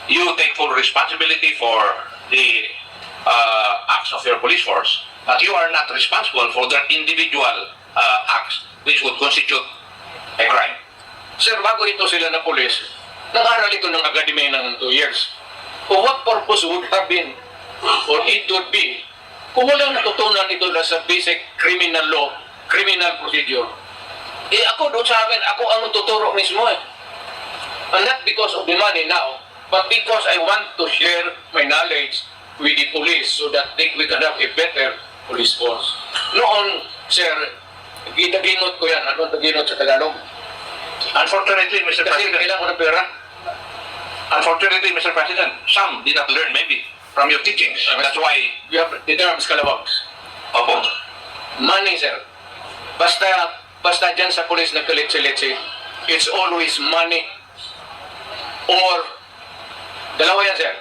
you take full responsibility for the acts of your police force, but you are not responsible for their individual acts which would constitute a crime. Sir, bago ito sila na pulis, nag-aral ito ng academy ng 2 years. For what purpose would have been, or it would be, kung walang natutunan ito na sa basic criminal law, criminal procedure, ako doon sa akin, ako ang tuturo mismo eh. And not because of the money now, but because I want to share my knowledge with the police so that we can have a better police force. Noon, sir, ginaginot ko yan. Ano taginot sa Tagalog? Unfortunately, Mr. Kasi President, kailangan ko ng pera. unfortunately, Mr. President, some did not learn maybe from your teachings. That's why, We have the terms kalawags. opo, Money, sir. Basta dyan sa police na kalitsi-litsi, it's always money. Or, dalawa yan, sir.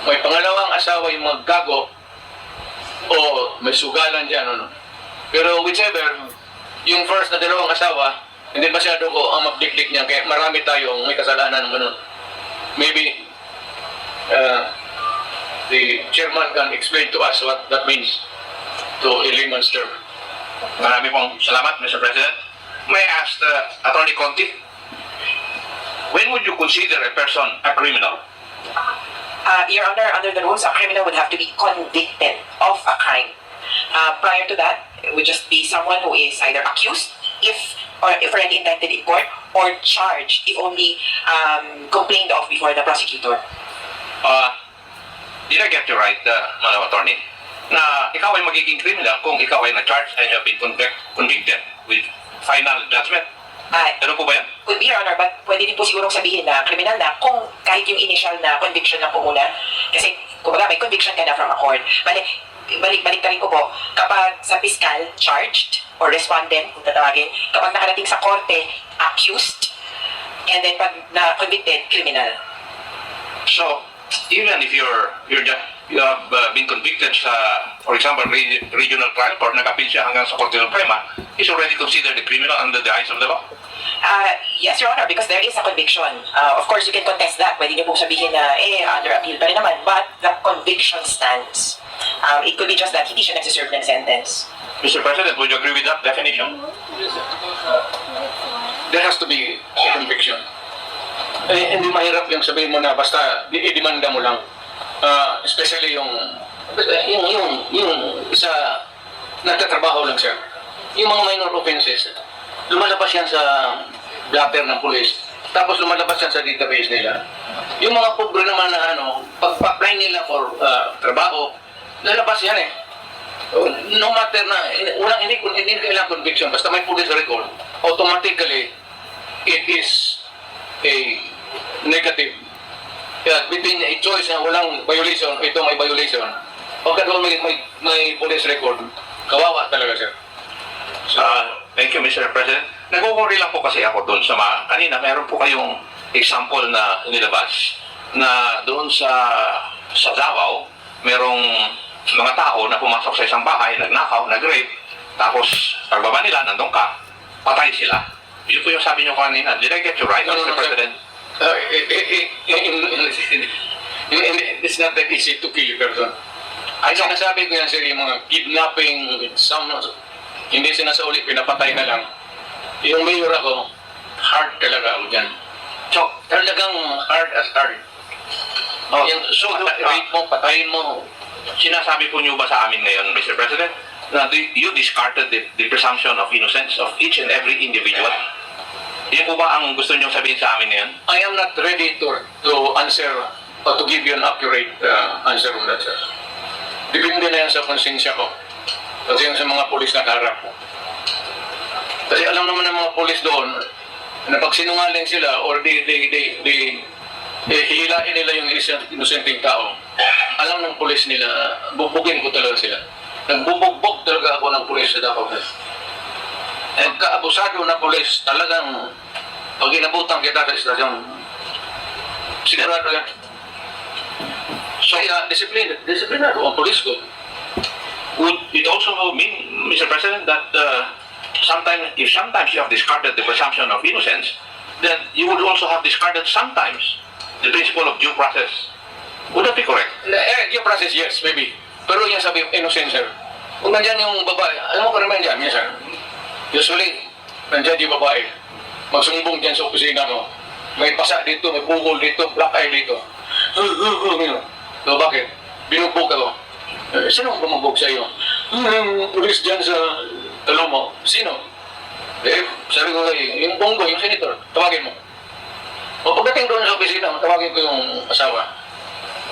May pangalawang asawa yung maggago o may sugalan dyan, ano. Pero whichever, yung first na dalawang asawa, hindi masyado ko ang mabdikdik niya, kaya marami tayong may kasalanan ng ganun. Maybe, the chairman can explain to us what that means to a layman's term. marami pong salamat, Mr. President. May I ask Attorney Conti, when would you consider a person a criminal? Your Honor, under the rules, a criminal would have to be convicted of a crime. Prior to that, it would just be someone who is either accused, if already indicted in court, or charged if only complained of before the prosecutor. Did I get you right, Madam Attorney, na ikaw ay magiging criminal kung ikaw ay na-charge and you have been convicted with final judgment? Ano po ba yan? Could be, Your Honor, but pwede din po sigurong sabihin na criminal na kung kahit yung initial na conviction lang po muna. Kasi, kumbaga, may conviction ka na from a court. Balik ka rin ko po, kapag sa fiscal, charged, or respondent, kung tatawagin, kapag nakarating sa korte, accused, and then pag na-convicted, criminal. So, even if you have been convicted sa, for example, regional trial court, nag-appeal siya hanggang sa Korte Suprema, is already considered a criminal under the eyes of the law? Yes, Your Honor, because there is a conviction. Of course, you can contest that. Pwede niyo pong sabihin na, under appeal pa rin naman. But the conviction stands. It could be just that hindi siya nagsiserve ng sentence. Mr. President, would you agree with that definition? There has to be a conviction. Hindi mahirap yung sabihin mo na basta i-demanda mo lang. Especially yung isa nagtatrabaho lang siya. Yung mga minor offenses, lumalabas yan sa blatter ng police. Tapos lumalabas yan sa database nila. Yung mga pobre naman na pag-apply nila for trabaho, lalabas yan eh. No matter na, hindi kailangan conviction, basta may police record, automatically, it is a negative. Kaya between a choice na walang violation, ito may violation, o kadol may police record, kawawa talaga siya. Thank you, Mr. President. Nag-worry lang po kasi ako doon sa kanina, meron po kayong example na nilabas na doon sa Davao, merong mga tao na pumasok sa isang bahay, nagnakaw, nag-rape, tapos pagbaba nila, nandun ka, patay sila. Yun po yung sabi nyo kanina. Did I get you right, Mr. President? It's not that easy to kill a person. Ay, sinasabi ko yan sir, yung mga kidnapping with some, hindi sinasauli, pinapatay na lang. Yung mayor ako, hard talaga ako dyan. So, talagang hard as hard. So, rape mo, patayin mo. Sinasabi po nyo ba sa amin ngayon, Mr. President, na you discarded the presumption of innocence of each and every individual? Yan po ba ang gusto nyo sabihin sa amin ngayon? I am not ready to answer or to give you an accurate answer on that, sir. Depende na yan sa konsensya ko. Kasi yan sa mga polis na kaharap ko. Kasi alam naman ng mga polis doon na pag sinungaling sila or hihilain nila yung inosenteng tao, alam ng polis nila, bubugin ko talaga sila. Nagbubugbog talaga ako ng polis sa Davao. At kaabusado na polis, talagang pag inabutan kita sa istasyon, sigurado yan. So, disiplinado ang polis ko. Would it also mean, Mr. President, that sometimes you have discarded the presumption of innocence, then you would also have discarded sometimes the principle of due process. Would that be correct? Due process, yes, maybe. Pero yung sabi, innocent, sir. Kung nandyan yung babae, alam mo ko naman dyan, yes, sir. Usually, nandyan yung babae. Magsumbong dyan sa opisina mo. May pasa dito, may bukol dito, black eye dito. So, bakit? Binugbog ako. Sino ang bumubog sa iyo? Pulis dyan sa talo mo. Sino? Sabi ko yung Bongo, yung senator, tawagin mo. O pagdating doon sa opisina, tawagin ko yung asawa.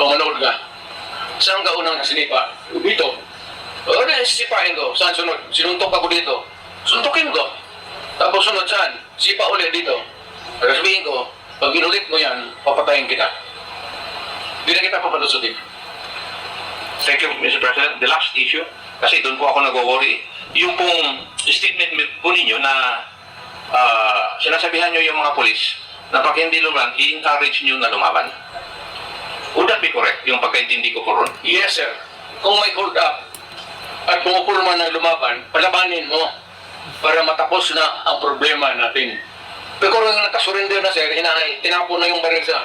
O manood ka. Saan ka unang sinipa? Dito. O sisipain ko. Saan sunod? Sinuntok ako dito. Suntukin ko. Tapos sunod saan? Sipa ulit dito. Pero sabihin ko, pag inulit mo yan, papatayin kita. Hindi na kita papalusutin. Thank you, Mr. President. The last issue, kasi doon po ako nag-worry, yung pong statement po ninyo na sinasabihan nyo yung mga polis na pag hindi lumaban, i-encourage nyo na lumaban. Would that be correct, yung pagkaintindi ko po ron? Yes, sir. Kung may hold up at pumupulman ng lumaban, palabanin mo para matapos na ang problema natin. Pero kung nakasurrender na, sir, tinapon na yung baril sa...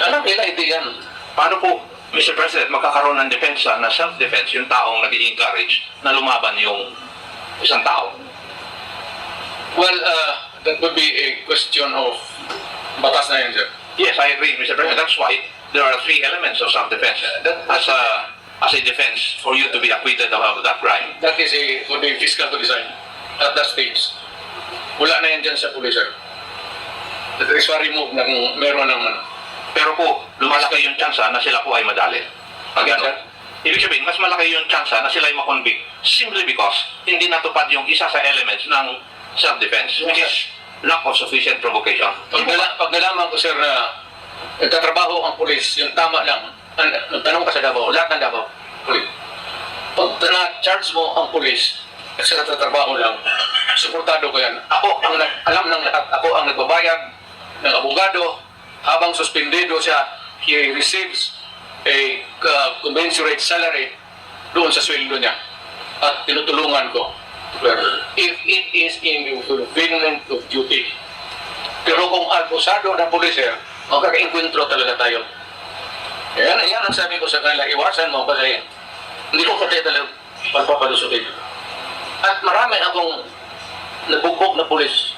Alam nila, hindi yan. Paano po, Mr. President, magkakaroon ng depensa na self-defense yung taong nag-i-encourage na lumaban yung isang tao? Well, that would be a question of batas na yan, sir. Yes, I agree, Mr. President. That's why there are 3 elements of self-defense as a defense for you to be acquitted of that crime. That is for the fiscal to decide at that stage. Wala na yan dyan sa pulis, sir. That is for remove ng meron ng Pero po, lumalaki yung tsansa na sila po ay madali. Pag Yes, ano, sir. ibig sabihin, mas malaki yung tsansa na sila ay makonvict simply because hindi natupad yung isa sa elements ng self-defense, which is lack of sufficient provocation. Pag nalaman ko, sir, na nagtatrabaho ang pulis, yung tama lang, nagtanong ka sa Davao, lahat ng Davao, pulis. Pag na-charge mo ang pulis, kasi nagtatrabaho lang, suportado ko yan. Ako ang alam ng lahat, ako ang nagbabayad ng abogado, habang suspendido siya, he receives a commensurate salary doon sa sweldo niya. At tinutulungan ko. If it is in the fulfillment of duty. Pero kung albusado ng pulis, magkaka-enkwentro talaga tayo. Yan ang sabi ko sa kanila, iwasan mo kasi hindi ko katay talaga pagpapalusutin. At marami akong nabugbog na pulis.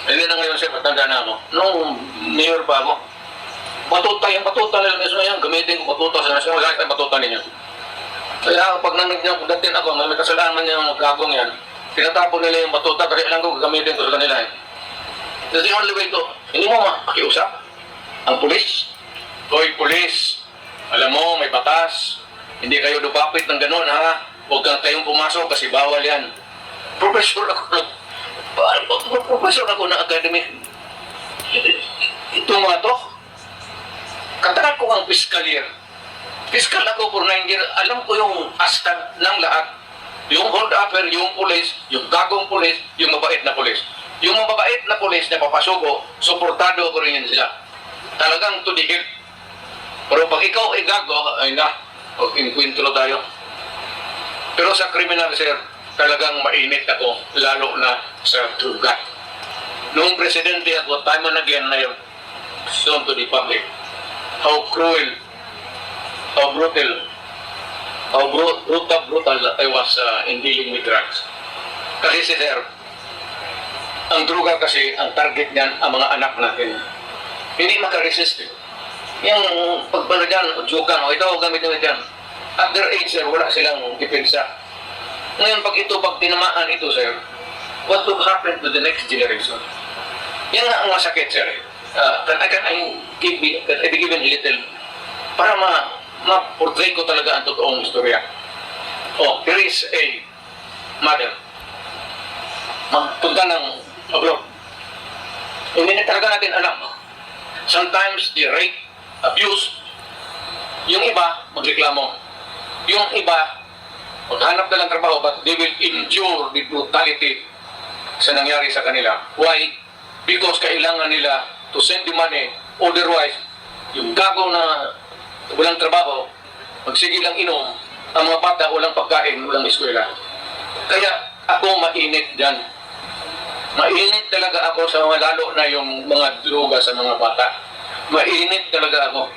Hindi na ngayon siya patanda na ako. Nung mayor pa ako, yung batuta nila mismo yan, gamitin ko batuta sa nasin, wala tayong batuta ninyo. Kaya pag datin ako, may kasalanan niya yung nagkagong yan, tinatapon nila yung batuta, kasi lang ko gamitin ko sa kanila eh. That's the only way to, hindi mo makiusap ang pulis. Hoy, pulis, alam mo, may batas, hindi kayo dupapit ng ganun ha, huwag kang kayong pumasok kasi bawal yan. Professor ako ng academic. Ito mga to, katagal ko ang fiscal year. Fiscal ako for 9 years, alam ko yung astan ng lahat. Yung hold-upper, yung pulis, yung gagong pulis, yung mabait na pulis. Yung mabait na pulis na papasuko, suportado ko rin yan sila. Talagang to the hilt. Pero pag ikaw ay gago, ay na, mag-inkwentro tayo. Pero sa criminal, sir, talagang mainit ako, lalo na sa dugat. Noong presidente ako, time and again na yun, shown to the public, how cruel, how brutal, brutal I was in dealing with drugs. Kasi sir, ang druga kasi, ang target niyan, ang mga anak natin. Hindi makaresist. Yung pagpala dyan, jukan, ito, gamit nyo dyan. At their age, sir, wala silang depensa. Ngayon, pag tinamaan ito, sir, what will happen to the next generation? Yan nga ang masakit, sir. Can I be given a little para ma-portray ko talaga ang totoong istorya. Oh, there is a mother. Magpunta ng abroad. Hindi na talaga natin alam. Sometimes the rape, abuse, yung iba, magreklamo. Yung iba, maghanap na lang trabaho, but they will endure the brutality sa nangyari sa kanila. Why? Because kailangan nila to send the money. Otherwise, yung gago na walang trabaho, magsige lang inom, ang mga bata walang pagkain, walang eskwela. Kaya ako mainit dyan. Mainit talaga ako sa mga lalo na yung mga droga sa mga bata. Mainit talaga ako.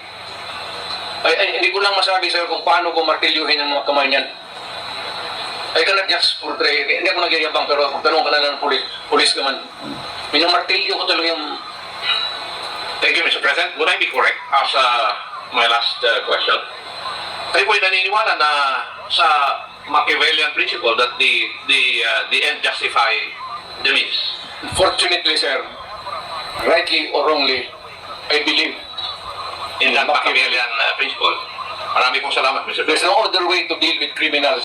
Hindi ko lang masabi sir kung paano ko martilyuhin ang mga kamay niyan. I cannot just portray. Hindi ako nagyayabang pero kung tanong ka na ng pulis ka man. Minamartilyo ko talaga yung... Thank you, Mr. President. Would I be correct as my last question? Kayo po'y naniniwala na sa Machiavellian principle that the end justify the means. Fortunately sir, rightly or wrongly, I believe In that Machiavellian principle. Marami pong salamat, Mr. President. there's no other way to deal with criminals.